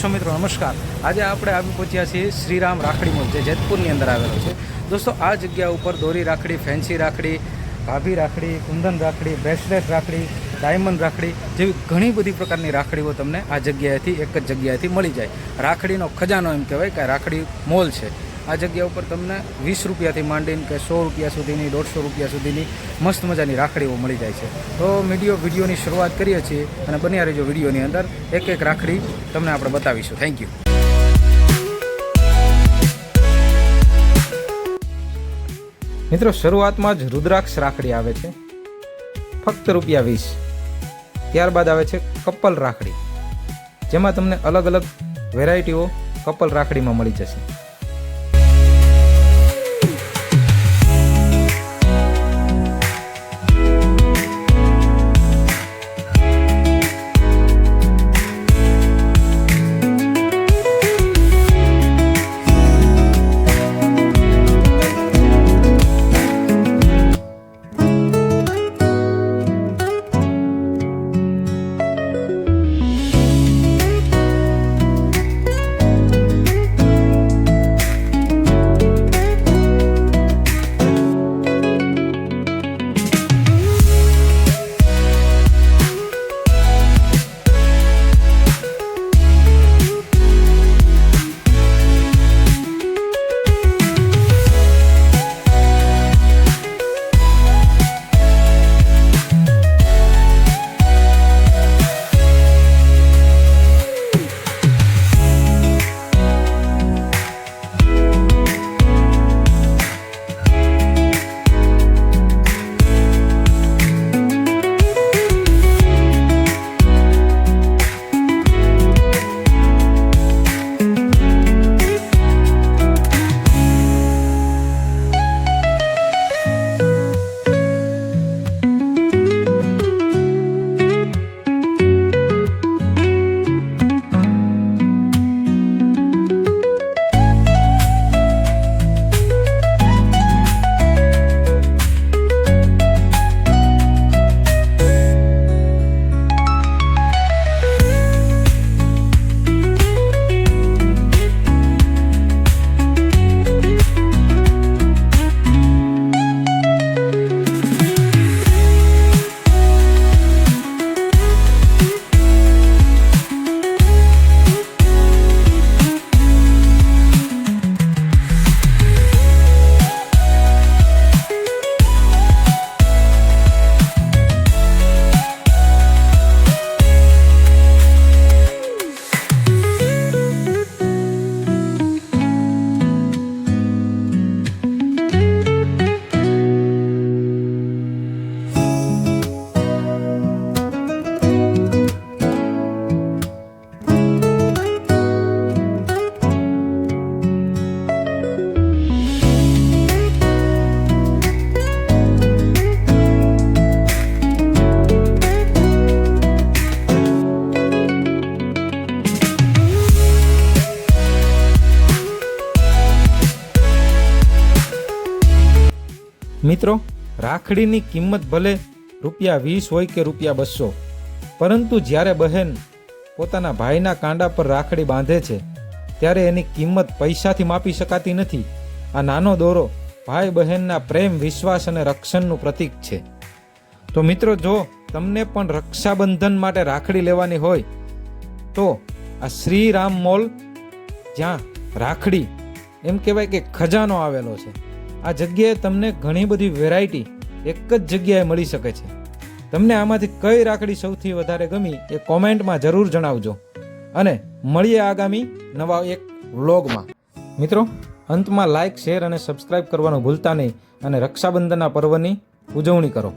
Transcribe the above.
છો મિત્રો, નમસ્કાર। આજે આપણે આવી પહોંચ્યા છીએ શ્રીરામ રાખડી મોલ, જે જેતપુરની અંદર આવેલો છે। દોસ્તો, આ જગ્યા ઉપર દોરી રાખડી, ફેન્સી રાખડી, ભાભી રાખડી, કુંદન રાખડી, બ્રેસલેટ રાખડી, ડાયમંડ રાખડી જેવી ઘણી બધી પ્રકારની રાખડીઓ તમને આ જગ્યાએથી એક જ જગ્યાએથી મળી જાય। રાખડીનો ખજાનો એમ કહેવાય કે રાખડી મોલ છે। આ જગ્યા ઉપર તમને 20 રૂપિયાથી માંડીને કે 100 રૂપિયા સુધીની, 150 રૂપિયા સુધીની મસ્ત મજાની રાખડીઓ મળી જાય છે। તો વિડીયોની શરૂઆત કરીએ છીએ અને બન્યા રહેજો વિડીયોની અંદર। એક એક રાખડી તમને આપણે બતાવીશું। Thank you. મિત્રો, શરૂઆતમાં જ રુદ્રાક્ષ રાખડી આવે છે, ફક્ત ₹20। ત્યારબાદ આવે છે કપલ રાખડી, જેમાં તમને અલગ અલગ વેરાયટીઓ કપલ રાખડીમાં મળી જશે। મિત્રો, રાખડીની કિંમત ભલે ₹20 હોય કે ₹200, પરંતુ જ્યારે બહેન પોતાના ભાઈના કાંડા પર રાખડી બાંધે છે ત્યારે એની કિંમત પૈસાથી માપી શકાતી નથી। આ નાનો દોરો ભાઈ બહેનના પ્રેમ, વિશ્વાસ અને રક્ષણનું પ્રતીક છે। તો મિત્રો, જો તમને પણ રક્ષાબંધન માટે રાખડી લેવાની હોય તો આ શ્રીરામ મોલ, જ્યાં રાખડી એમ કહેવાય કે ખજાનો આવેલો છે, આ જગ્યાએ તમને ઘણી બધી વેરાયટી એક જ જગ્યાએ મળી શકે છે। તમને આમાંથી કઈ રાખડી સૌથી વધારે ગમી એ કોમેન્ટમાં જરૂર જણાવજો અને મળીએ આગામી નવા એક વ્લોગમાં। મિત્રો, અંતમાં લાઇક, શેર અને સબસ્ક્રાઇબ કરવાનું ભૂલતા નહીં અને રક્ષાબંધનના પર્વની ઉજવણી કરો।